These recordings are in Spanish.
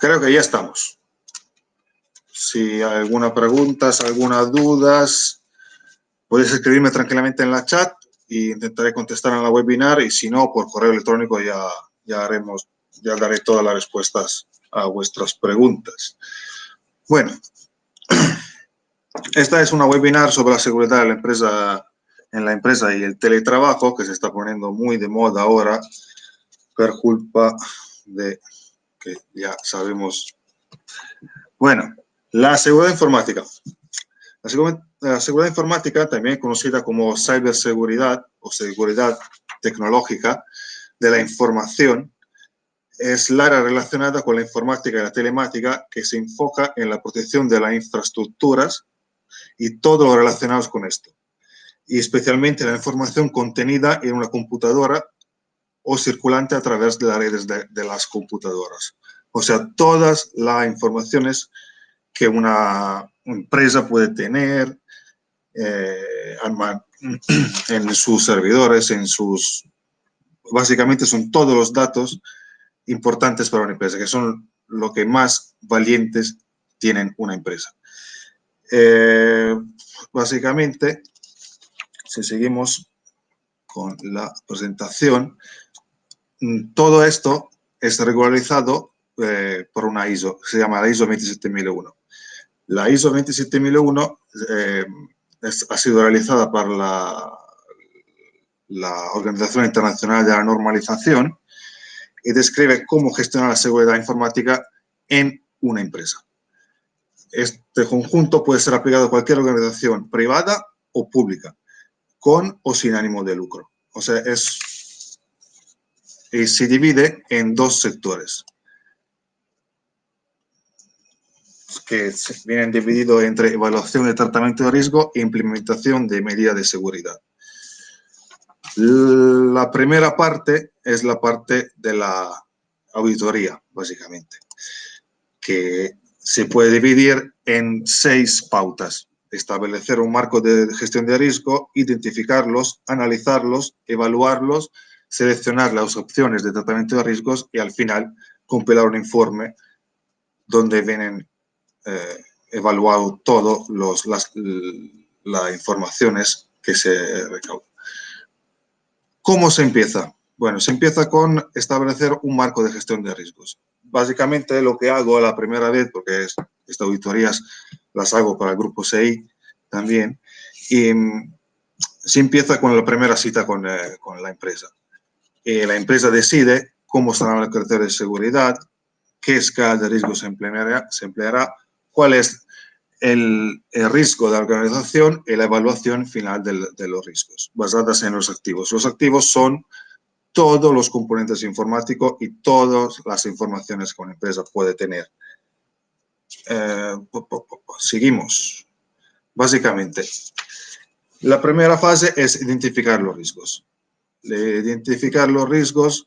Creo que ya estamos. Si hay alguna pregunta, algunas dudas, podéis escribirme tranquilamente en la chat y intentaré contestar en la webinar, y si no, por correo electrónico ya daré todas las respuestas a vuestras preguntas. Bueno, esta es una webinar sobre la seguridad de la empresa, en la empresa y el teletrabajo, que se está poniendo muy de moda ahora, por culpa de que ya sabemos. Bueno, la seguridad informática. La seguridad informática, también conocida como ciberseguridad o seguridad tecnológica de la información, es el área relacionada con la informática y la telemática que se enfoca en la protección de las infraestructuras y todo lo relacionado con esto, y especialmente la información contenida en una computadora o circulante a través de las redes de las computadoras. O sea, todas las informaciones que una empresa puede tener en sus servidores, básicamente son todos los datos importantes para una empresa, que son lo que más valientes tienen una empresa. Básicamente, si seguimos con la presentación, todo esto es regularizado por una ISO, se llama la ISO 27001. La ISO 27001 ha sido realizada por la Organización Internacional de la Normalización y describe cómo gestionar la seguridad informática en una empresa. Este conjunto puede ser aplicado a cualquier organización privada o pública, con o sin ánimo de lucro. O sea, se divide en dos sectores, que vienen divididos entre evaluación de tratamiento de riesgo e implementación de medidas de seguridad. La primera parte es la parte de la auditoría, básicamente, que se puede dividir en 6 pautas. Establecer un marco de gestión de riesgo, identificarlos, analizarlos, evaluarlos, seleccionar las opciones de tratamiento de riesgos y al final compilar un informe donde vienen evaluado todas las informaciones que se recaudan. ¿Cómo se empieza? Bueno, se empieza con establecer un marco de gestión de riesgos. Básicamente lo que hago la primera vez, porque estas auditorías las hago para el grupo CI también, y se empieza con la primera cita con la empresa. La empresa decide cómo serán los criterios de seguridad, qué escala de riesgo se empleará, cuál es el riesgo de la organización y la evaluación final de los riesgos, basadas en los activos. Los activos son todos los componentes informáticos y todas las informaciones que una empresa puede tener. Seguimos. Básicamente, la primera fase es identificar los riesgos. Identificar los riesgos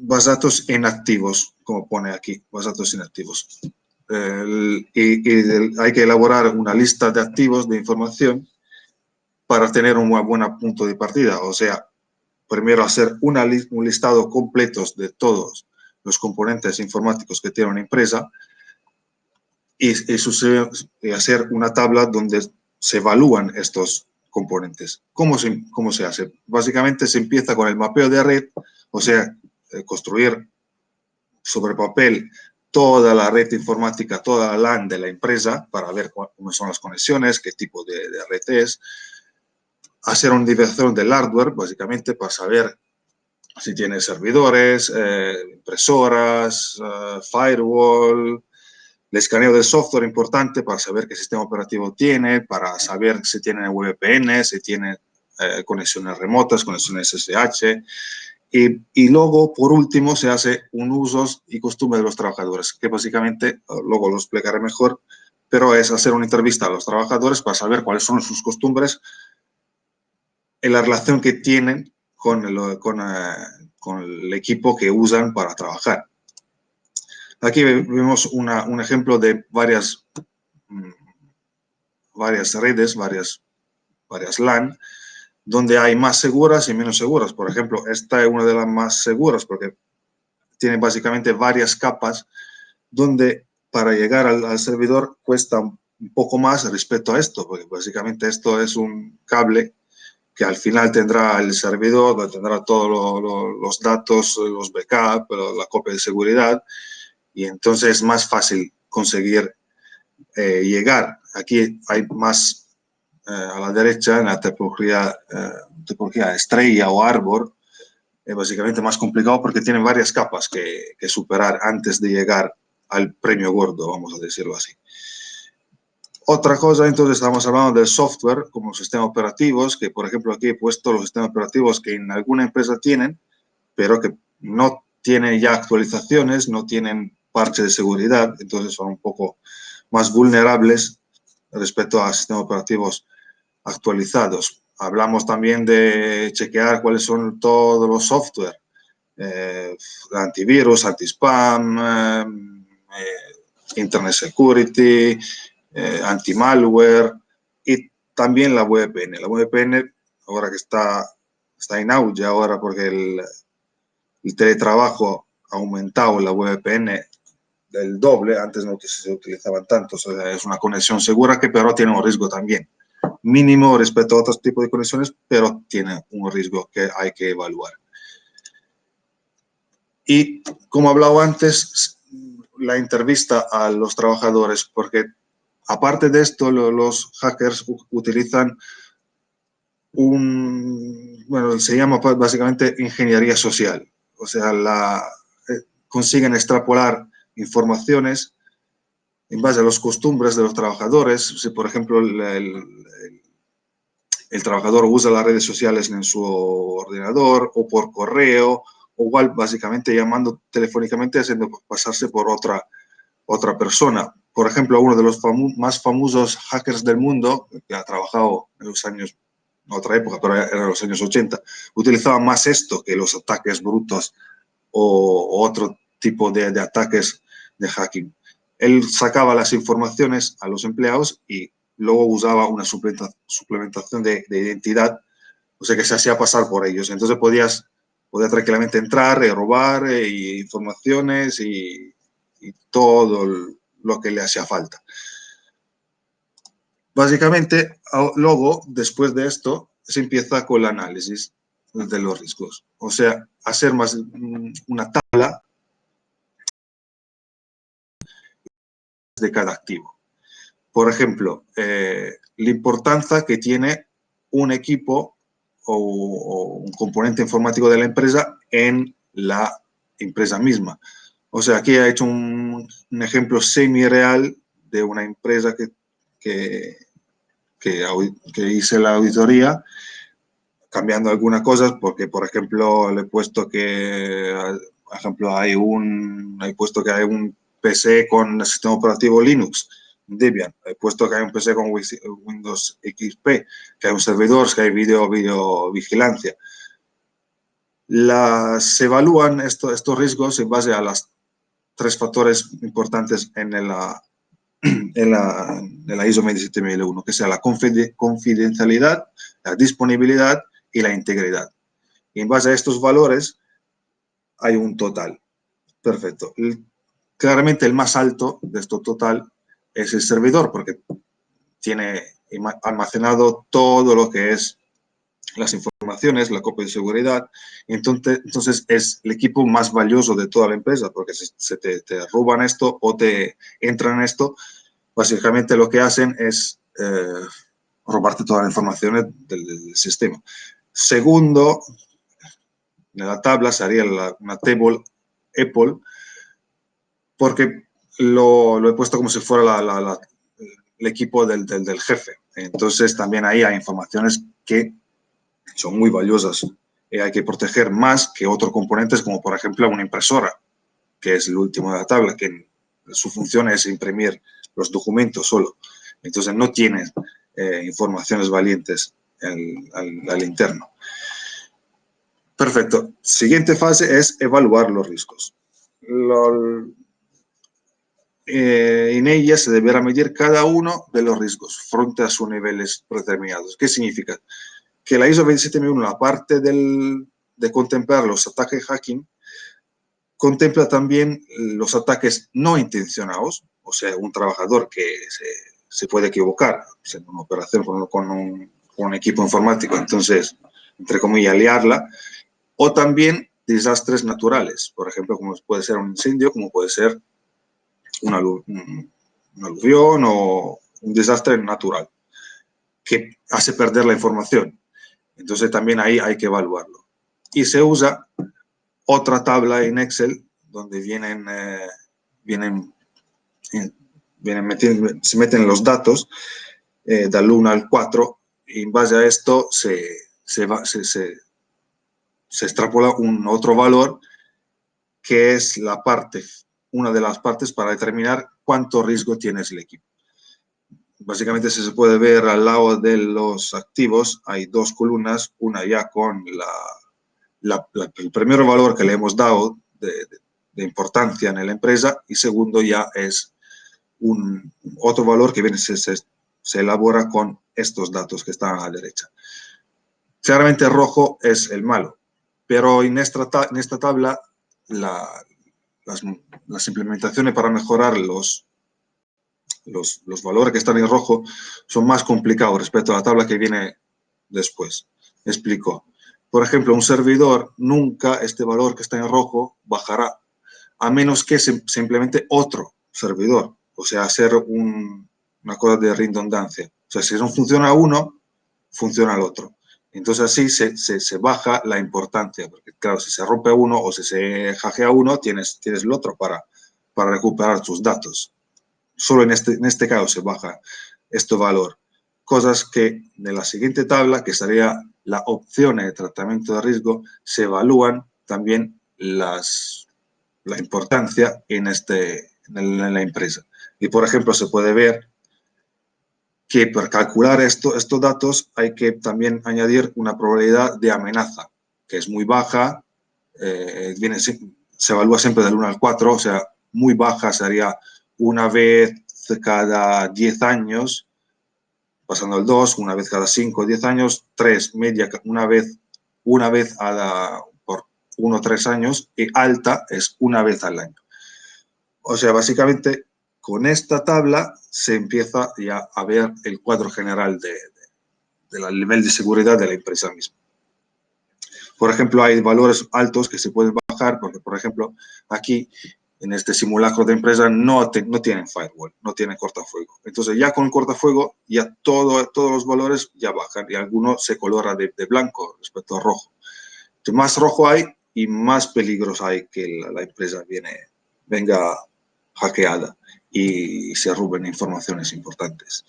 basados en activos, como pone aquí, basados en activos. Hay que elaborar una lista de activos de información para tener un buen punto de partida. O sea, primero hacer un listado completo de todos los componentes informáticos que tiene una empresa y hacer una tabla donde se evalúan estos componentes. ¿Cómo se hace? Básicamente se empieza con el mapeo de red, o sea, construir sobre papel toda la red informática, toda la LAN de la empresa para ver cómo son las conexiones, qué tipo de red es. Hacer una división del hardware, básicamente, para saber si tiene servidores, impresoras, firewall, el escaneo del software importante para saber qué sistema operativo tiene, para saber si tiene VPN, si tiene conexiones remotas, conexiones SSH. Y luego, por último, se hace un uso y costumbre de los trabajadores, que básicamente, luego lo explicaré mejor, pero es hacer una entrevista a los trabajadores para saber cuáles son sus costumbres en la relación que tienen con el equipo que usan para trabajar. Aquí vemos un ejemplo de varias redes, varias LAN, donde hay más seguras y menos seguras. Por ejemplo, esta es una de las más seguras porque tiene básicamente varias capas donde para llegar al servidor cuesta un poco más respecto a esto, porque básicamente esto es un cable que al final tendrá el servidor, donde tendrá todos los datos, los backups, la copia de seguridad, y entonces es más fácil conseguir llegar. Aquí hay más a la derecha, en la topología estrella o árbol, es básicamente más complicado porque tiene varias capas que superar antes de llegar al premio gordo, vamos a decirlo así. Otra cosa, entonces, estamos hablando del software como sistemas operativos, que por ejemplo aquí he puesto los sistemas operativos que en alguna empresa tienen, pero que no tienen ya actualizaciones, no tienen parche de seguridad, entonces son un poco más vulnerables respecto a sistemas operativos actualizados. Hablamos también de chequear cuáles son todos los software, antivirus, anti-spam, Internet Security, anti-malware y también la VPN. La VPN, ahora que está en auge, ahora porque el teletrabajo ha aumentado la VPN del doble, antes no se utilizaban tanto, o sea, es una conexión segura que pero tiene un riesgo también, mínimo respecto a otros tipos de conexiones, pero tiene un riesgo que hay que evaluar. Y como he hablado antes, la entrevista a los trabajadores, porque aparte de esto, los hackers utilizan bueno, se llama básicamente ingeniería social. O sea, consiguen extrapolar informaciones en base a las costumbres de los trabajadores. Si, por ejemplo, el trabajador usa las redes sociales en su ordenador o por correo, o igual básicamente llamando telefónicamente, haciendo pasarse por otra persona. Por ejemplo, uno de los más famosos hackers del mundo, que ha trabajado en los años, en otra época, pero era los años 80, utilizaba más esto que los ataques brutos o otro tipo de ataques de hacking. Él sacaba las informaciones a los empleados y luego usaba una suplementación de identidad, o sea que se hacía pasar por ellos. Entonces podía tranquilamente entrar y robar informaciones y todo lo que le hacía falta. Básicamente, luego, después de esto, se empieza con el análisis de los riesgos. O sea, hacer más una tabla de cada activo. Por ejemplo, la importancia que tiene un equipo o un componente informático de la empresa en la empresa misma. O sea, aquí he hecho un ejemplo semi-real de una empresa que hice la auditoría, cambiando algunas cosas, porque, por ejemplo, le he puesto que, por ejemplo, he puesto que hay un PC con el sistema operativo Linux, Debian. He puesto que hay un PC con Windows XP, que hay un servidor, que hay videovigilancia. Se evalúan estos riesgos en base a los 3 factores importantes en la ISO 27001, que sea la confidencialidad, la disponibilidad y la integridad. Y en base a estos valores hay un total. Perfecto. Claramente el más alto de esto total es el servidor, porque tiene almacenado todo lo que es las informaciones, la copia de seguridad. Entonces es el equipo más valioso de toda la empresa, porque si te roban esto o te entran en esto, básicamente lo que hacen es robarte toda la información del sistema. Segundo, en la tabla sería una table Apple, porque lo he puesto como si fuera el equipo del jefe. Entonces también ahí hay informaciones que son muy valiosas. Hay que proteger más que otros componentes, como por ejemplo una impresora, que es el último de la tabla, que su función es imprimir los documentos solo. Entonces no tiene informaciones valientes al interno. Perfecto. Siguiente fase es evaluar los riesgos. En ella se deberá medir cada uno de los riesgos frente a sus niveles predeterminados. ¿Qué significa? Que la ISO 27001, aparte de contemplar los ataques hacking, Contempla también los ataques no intencionados, o sea, un trabajador que se puede equivocar en una operación con un equipo informático, entonces, entre comillas, liarla, o también desastres naturales, por ejemplo, como puede ser un incendio, como puede ser una aluvión o un desastre natural que hace perder la información. Entonces también ahí hay que evaluarlo. Y se usa otra tabla en Excel donde se meten los datos del 1 al 4 y en base a esto se extrapola un otro valor que es una de las partes para determinar cuánto riesgo tiene el equipo. Básicamente, si se puede ver al lado de los activos, hay dos columnas, una ya con el primer valor que le hemos dado de importancia en la empresa y segundo ya es otro valor que se elabora con estos datos que están a la derecha. Claramente el rojo es el malo, pero en esta tabla las implementaciones para mejorar los valores que están en rojo son más complicados respecto a la tabla que viene después. Explico. Por ejemplo, un servidor, nunca este valor que está en rojo bajará, a menos que se implemente otro servidor, o sea, hacer una cosa de redundancia. O sea, si no funciona uno, funciona el otro. Entonces así se baja la importancia, porque claro, si se rompe uno o si se hackea uno, tienes el otro para recuperar tus datos. Solo en este caso se baja este valor. Cosas que de la siguiente tabla, que sería la opción de tratamiento de riesgo, se evalúan también la importancia en la empresa. Y, por ejemplo, se puede ver que para calcular estos datos hay que también añadir una probabilidad de amenaza, que es muy baja, se evalúa siempre del 1 al 4, o sea, muy baja sería una vez cada 10 años, pasando al 2, una vez cada 5 o 10 años, 3, media, una vez por 1 o 3 años, y alta es una vez al año. O sea, básicamente, con esta tabla se empieza ya a ver el cuadro general del nivel de seguridad de la empresa misma. Por ejemplo, hay valores altos que se pueden bajar, porque, por ejemplo, aquí, en este simulacro de empresa, no tienen firewall, no tienen cortafuego. Entonces, ya con el cortafuego, ya todos los valores ya bajan y algunos se coloran de blanco respecto a rojo. Entonces, más rojo hay y más peligros hay que la empresa venga hackeada y se roben informaciones importantes.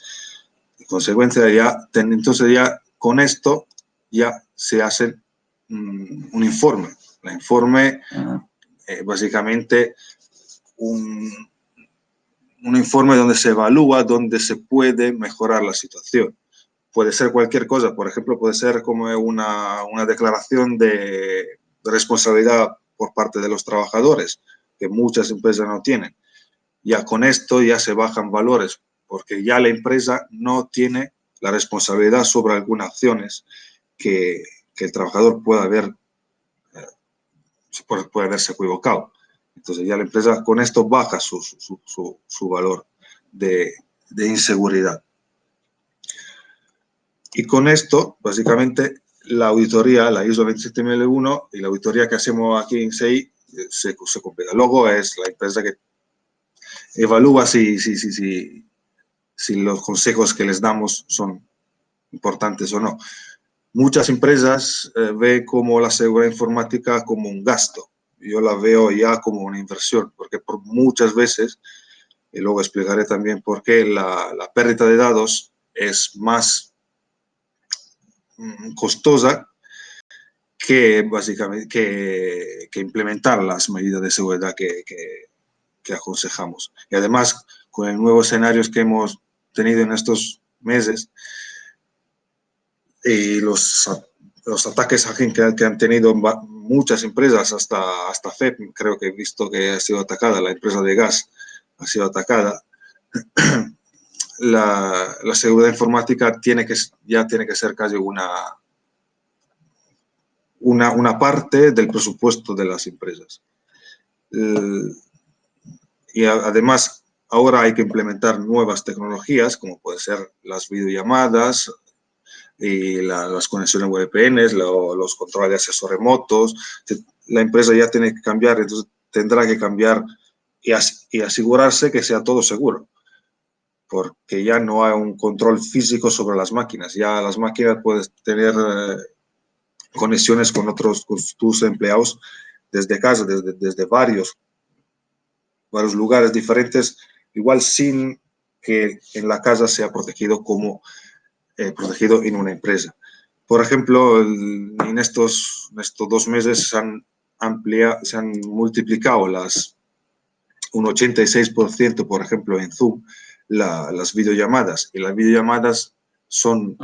En consecuencia, entonces ya con esto ya se hace un informe. El informe, básicamente, un informe donde se evalúa, donde se puede mejorar la situación. Puede ser cualquier cosa, por ejemplo, puede ser como una declaración de responsabilidad por parte de los trabajadores, que muchas empresas no tienen. Ya con esto ya se bajan valores, porque ya la empresa no tiene la responsabilidad sobre algunas acciones que el trabajador puede haberse equivocado. Entonces ya la empresa con esto baja su valor de inseguridad. Y con esto, básicamente, la auditoría, la ISO 27001 y la auditoría que hacemos aquí en CEI se completa. Luego es la empresa que evalúa si los consejos que les damos son importantes o no. Muchas empresas ven como la seguridad informática como un gasto. Yo la veo ya como una inversión, porque por muchas veces, y luego explicaré también por qué, la pérdida de datos es más costosa que básicamente que implementar las medidas de seguridad que aconsejamos. Y además, con los nuevos escenarios que hemos tenido en estos meses y los ataques que han tenido muchas empresas, hasta FEP, creo que he visto que ha sido atacada, la empresa de gas ha sido atacada, la seguridad informática ya tiene que ser casi una parte del presupuesto de las empresas. Y además, ahora hay que implementar nuevas tecnologías, como pueden ser las videollamadas y las conexiones VPN, los controles de acceso remotos. La empresa ya tiene que cambiar, entonces tendrá que cambiar y asegurarse que sea todo seguro, porque ya no hay un control físico sobre las máquinas. Ya las máquinas puedes tener conexiones con tus empleados desde casa, desde varios lugares diferentes, igual sin que en la casa sea protegido como protegido en una empresa. Por ejemplo, en estos 2 meses se han multiplicado un 86%, por ejemplo, en Zoom, las videollamadas. Y las videollamadas son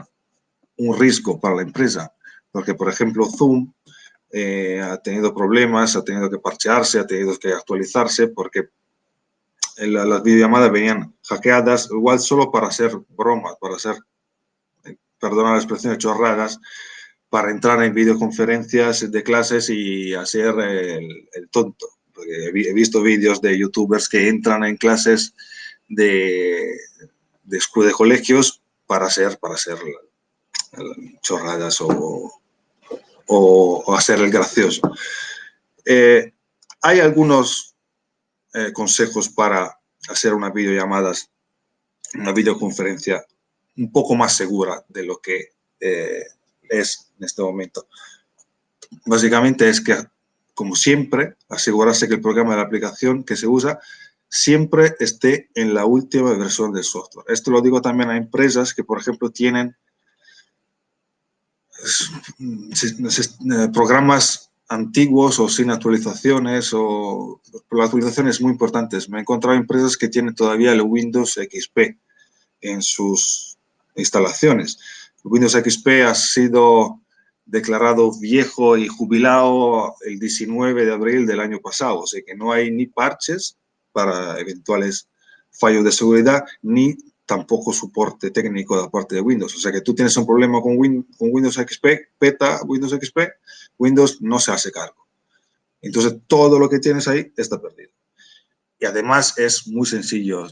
un riesgo para la empresa, porque, por ejemplo, Zoom ha tenido problemas, ha tenido que parchearse, ha tenido que actualizarse, porque las videollamadas venían hackeadas, igual solo para hacer bromas, para hacer, perdona la expresión, chorradas, para entrar en videoconferencias de clases y hacer el tonto. Porque he visto vídeos de youtubers que entran en clases de colegios para hacer chorradas o hacer el gracioso. Hay algunos consejos para hacer una videoconferencia un poco más segura de lo que es en este momento. Básicamente es que, como siempre, asegurarse que el programa de la aplicación que se usa siempre esté en la última versión del software. Esto lo digo también a empresas que, por ejemplo, tienen programas antiguos o sin actualizaciones, o las actualizaciones muy importantes. Me he encontrado empresas que tienen todavía el Windows XP en sus instalaciones. El Windows XP ha sido declarado viejo y jubilado el 19 de abril del año pasado, o sea que no hay ni parches para eventuales fallos de seguridad, ni tampoco soporte técnico de parte de Windows. O sea que tú tienes un problema con Windows XP, peta Windows XP, Windows no se hace cargo. Entonces todo lo que tienes ahí está perdido. Y además es muy sencillo,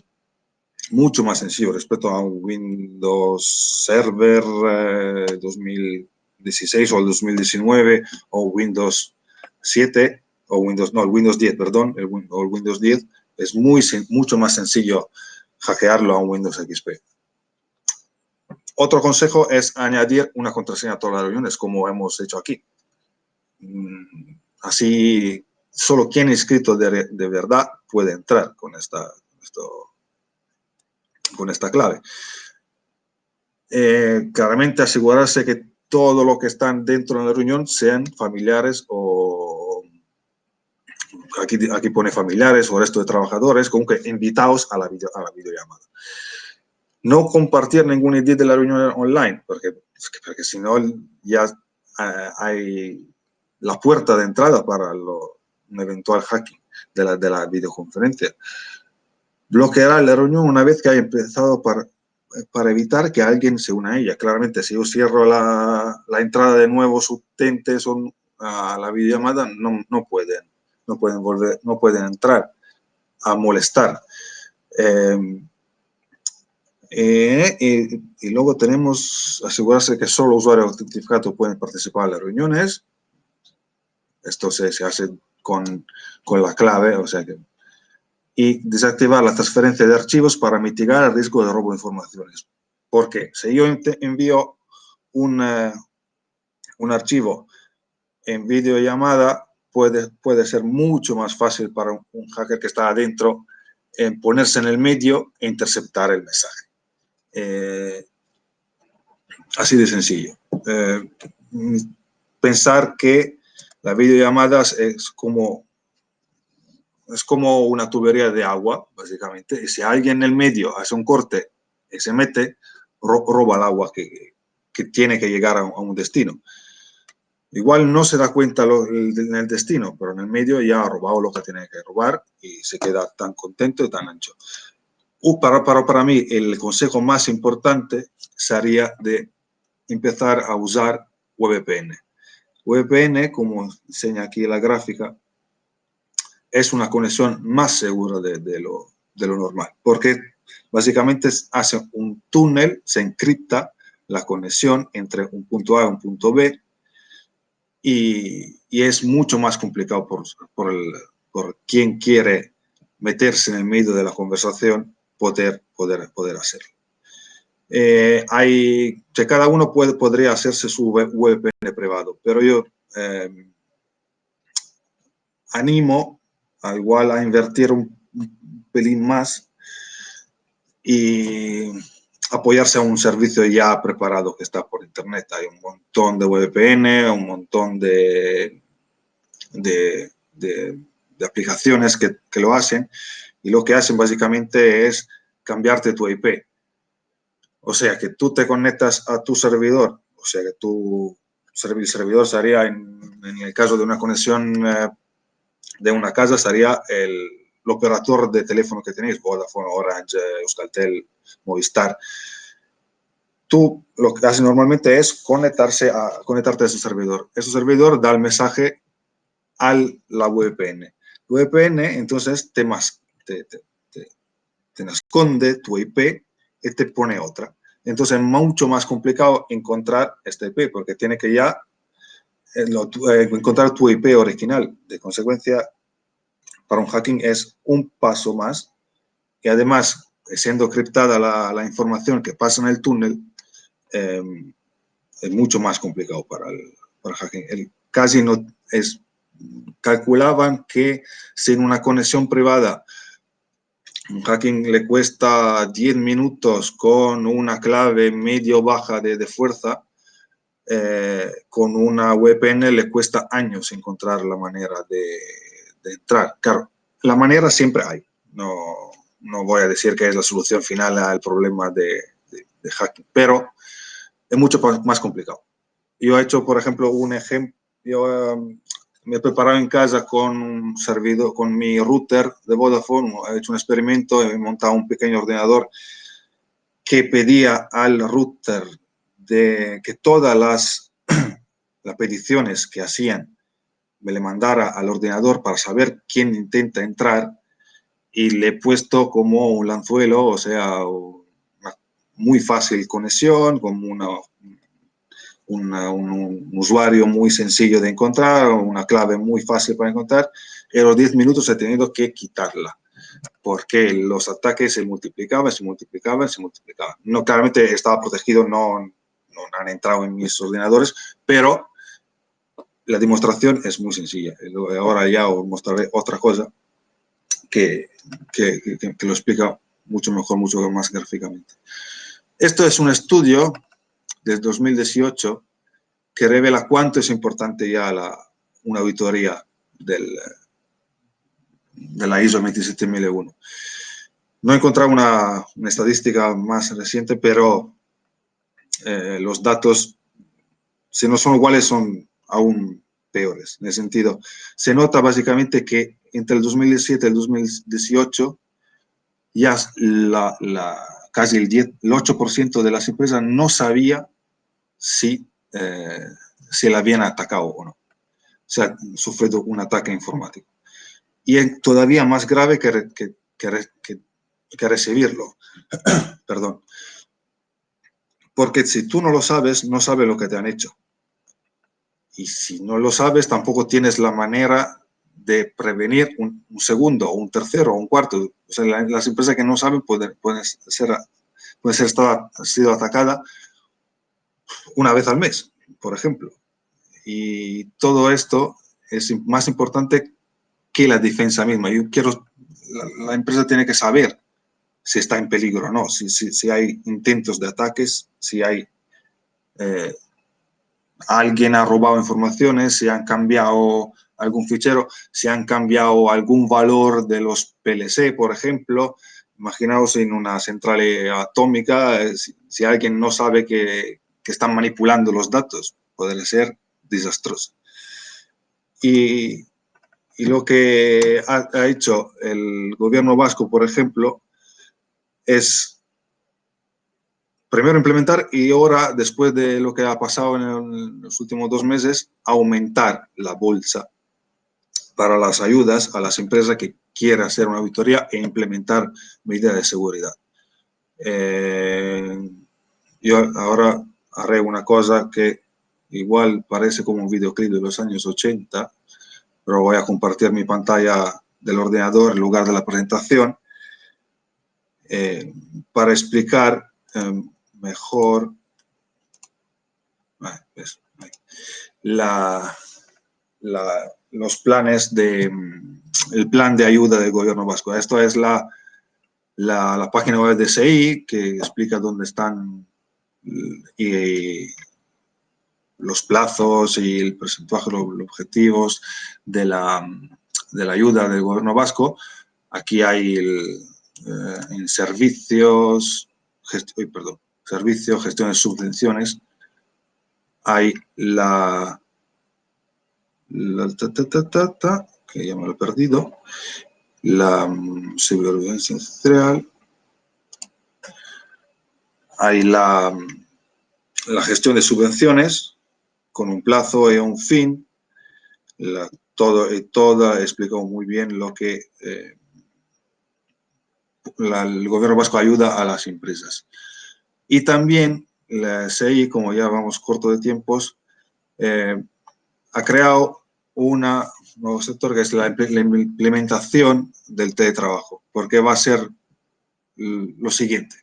mucho más sencillo respecto a un Windows Server 2016 o el 2019 o Windows 7 o el Windows 10, perdón, o el Windows 10. Es mucho más sencillo hackearlo a un Windows XP. Otro consejo es añadir una contraseña a todas las reuniones, como hemos hecho aquí. Así, solo quien es inscrito de verdad puede entrar con esta clave. Claramente asegurarse que todo lo que están dentro de la reunión sean familiares o aquí pone familiares o resto de trabajadores, como que invitados a la videollamada. No compartir ningún ID de la reunión online, porque si no ya hay la puerta de entrada para un eventual hacking de la videoconferencia. Bloqueará la reunión una vez que haya empezado para evitar que alguien se una a ella. Claramente, si yo cierro la entrada de nuevos utentes a la videollamada, no pueden entrar a molestar. Y luego tenemos asegurarse que solo usuarios autentificados pueden participar en las reuniones. Esto se hace con la clave, o sea que. Y desactivar la transferencia de archivos para mitigar el riesgo de robo de informaciones. Porque si yo envío un archivo en videollamada, puede ser mucho más fácil para un hacker que está adentro ponerse en el medio e interceptar el mensaje. Así de sencillo. Pensar que la videollamada es como una tubería de agua, básicamente, y si alguien en el medio hace un corte y se mete, roba el agua que tiene que llegar a un destino. Igual no se da cuenta en el destino, pero en el medio ya ha robado lo que tiene que robar y se queda tan contento y tan ancho. Para mí, el consejo más importante sería de empezar a usar VPN. VPN, como enseña aquí la gráfica, es una conexión más segura de lo normal, porque básicamente hace un túnel, se encripta la conexión entre un punto A y un punto B, y es mucho más complicado por quien quiere meterse en el medio de la conversación poder hacerlo. Que cada uno podría hacerse su VPN privado, pero yo animo igual a invertir un pelín más y apoyarse a un servicio ya preparado que está por internet. Hay un montón de VPN, un montón de aplicaciones que lo hacen, y lo que hacen básicamente es cambiarte tu IP. O sea, que tú te conectas a tu servidor, o sea, que el servidor sería, en el caso de una conexión de una casa, sería el operador de teléfono que tenéis, Vodafone, Orange, Euskaltel, Movistar. Tú lo que haces normalmente es conectarte a ese servidor. Ese servidor da el mensaje a la VPN. VPN entonces te esconde tu IP y te pone otra. Entonces es mucho más complicado encontrar este IP, porque tiene que ya encontrar tu IP original. De consecuencia, para un hacking es un paso más, y además, siendo criptada la información que pasa en el túnel, es mucho más complicado para el hacking. Casi no es... Calculaban que sin una conexión privada un hacking le cuesta 10 minutos con una clave medio baja de fuerza, con una VPN le cuesta años encontrar la manera de entrar. Claro, la manera siempre hay. No voy a decir que es la solución final al problema de hacking, pero es mucho más complicado. Yo he hecho, por ejemplo, un ejemplo. Yo me he preparado en casa con un servidor, con mi router de Vodafone. He hecho un experimento, he montado un pequeño ordenador que pedía al router que todas las peticiones que hacían me le mandara al ordenador para saber quién intenta entrar, y le he puesto como un anzuelo, o sea, una muy fácil conexión, como un usuario muy sencillo de encontrar, una clave muy fácil para encontrar. En los 10 minutos he tenido que quitarla, porque los ataques se multiplicaban. No, claramente estaba protegido, no han entrado en mis ordenadores, pero la demostración es muy sencilla. Ahora ya os mostraré otra cosa que lo explica mucho mejor, mucho más gráficamente. Esto es un estudio del 2018 que revela cuánto es importante ya una auditoría de la ISO 27001. No he encontrado una estadística más reciente, pero los datos, si no son iguales, son aún peores. En el sentido, se nota básicamente que entre el 2017 y el 2018 ya casi el 8% de las empresas no sabía si la habían atacado o no. O sea, sufrido un ataque informático. Y es todavía más grave que recibirlo. Perdón. Porque si tú no lo sabes, no sabes lo que te han hecho. Y si no lo sabes, tampoco tienes la manera de prevenir un segundo, o un tercero, o un cuarto. O sea, las empresas que no saben pueden sido atacadas una vez al mes, por ejemplo. Y todo esto es más importante que la defensa misma. La empresa tiene que saber si está en peligro o no, si hay intentos de ataques, si hay alguien ha robado informaciones, si han cambiado algún fichero, si han cambiado algún valor de los PLC, por ejemplo. Imaginaos en una central atómica, si alguien no sabe que están manipulando los datos, puede ser desastroso. Y lo que ha hecho el gobierno vasco, por ejemplo, es primero implementar, y ahora, después de lo que ha pasado en los últimos 2 meses, aumentar la bolsa para las ayudas a las empresas que quieran hacer una auditoría e implementar medidas de seguridad. Yo ahora haré una cosa que igual parece como un videoclip de los años 80, pero voy a compartir mi pantalla del ordenador en lugar de la presentación para explicar mejor los planes el plan de ayuda del gobierno vasco. Esto es la página web de SEI, que explica dónde están y los plazos y el porcentaje, los objetivos de la ayuda del gobierno vasco. Aquí hay en servicios, gestión de subvenciones, hay que ya me lo he perdido, la supervivencia industrial, hay la gestión de subvenciones con un plazo y un fin, todo explicado muy bien lo que el gobierno vasco ayuda a las empresas. Y también la SEI, como ya vamos corto de tiempos, ha creado un nuevo sector que es la implementación del teletrabajo, porque va a ser lo siguiente.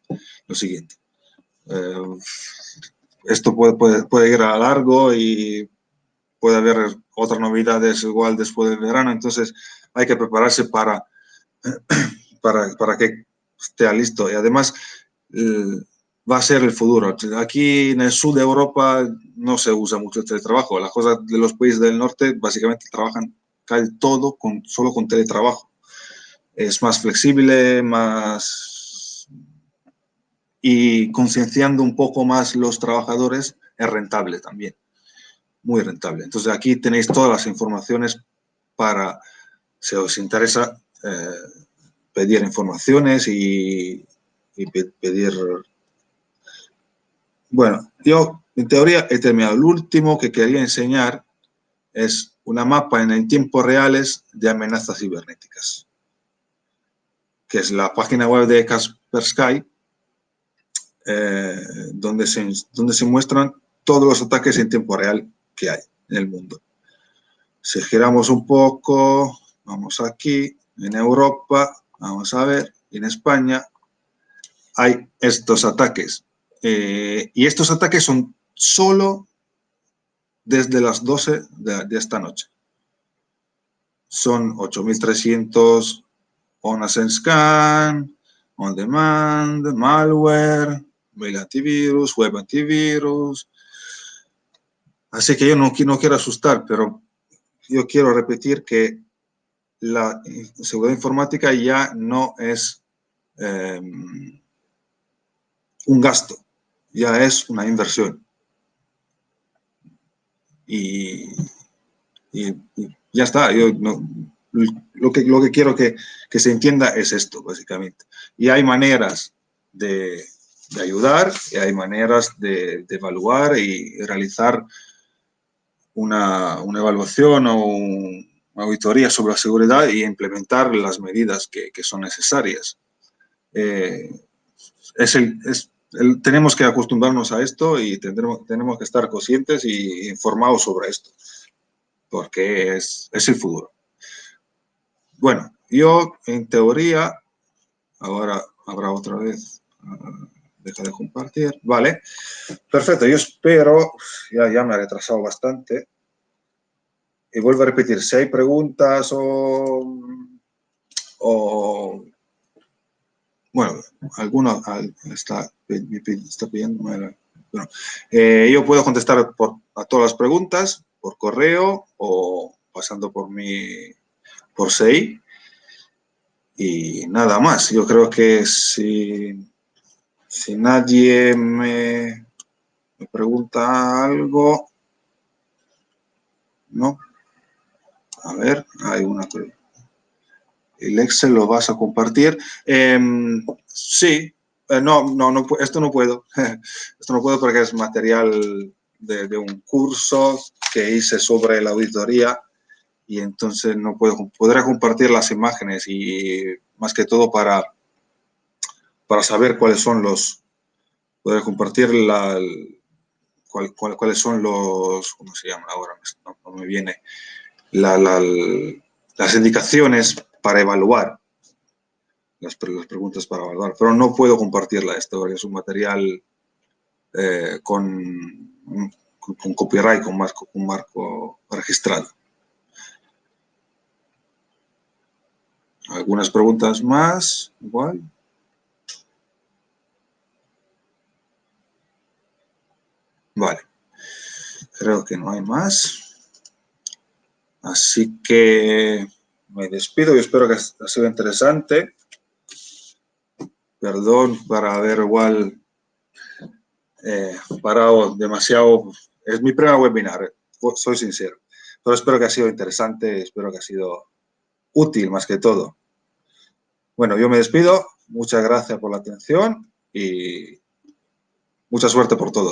Esto puede ir a largo y puede haber otras novedades igual después del verano, entonces hay que prepararse para que esté listo. Y además va a ser el futuro. Aquí en el sur de Europa no se usa mucho el teletrabajo. Las cosas de los países del norte básicamente trabajan casi todo solo con teletrabajo. Es más flexible, y concienciando un poco más los trabajadores, es rentable también, muy rentable. Entonces aquí tenéis todas las informaciones para, si os interesa, pedir informaciones y pedir... Bueno, yo en teoría he terminado. Lo último que quería enseñar es una mapa en tiempos reales de amenazas cibernéticas, que es la página web de Kaspersky, donde se muestran todos los ataques en tiempo real que hay en el mundo. Si giramos un poco, vamos aquí, en Europa, vamos a ver, en España hay estos ataques. Y estos ataques son solo desde las 12 de esta noche. Son 8.300 on scan, on demand, malware, mail antivirus, web antivirus. Así que yo no quiero asustar, pero yo quiero repetir que la seguridad informática ya no es un gasto, ya es una inversión. Y ya está. Lo que quiero que se entienda es esto, básicamente. Y hay maneras de ayudar, y hay maneras de evaluar y realizar una evaluación o una auditoría sobre la seguridad y implementar las medidas que son necesarias. Tenemos que acostumbrarnos a esto y tenemos que estar conscientes y informados sobre esto, porque es el futuro. Bueno, yo en teoría, ahora habrá otra vez, deja de compartir, vale, perfecto, yo espero, ya me he retrasado bastante, y vuelvo a repetir, si hay preguntas o bueno, alguno está pidiendo, bueno, yo puedo contestar a todas las preguntas por correo o pasando por SEI. Y nada más, yo creo que si nadie me pregunta algo, ¿no? A ver, hay una pregunta. ¿El Excel lo vas a compartir? Sí, no, esto no puedo. Esto no puedo porque es material de un curso que hice sobre la auditoría y entonces no podré compartir las imágenes y más que todo para saber cuáles son podré compartir cuáles son ¿cómo se llama ahora? No me viene, las indicaciones para evaluar, las preguntas para evaluar, pero no puedo compartirla esto, porque es un material con copyright, con marco registrado. Algunas preguntas más, igual. Vale, creo que no hay más. Así que me despido y espero que ha sido interesante. Perdón para haber igual parado demasiado. Es mi primer webinar, soy sincero. Pero espero que ha sido interesante, espero que ha sido útil más que todo. Bueno, yo me despido. Muchas gracias por la atención y mucha suerte por todo.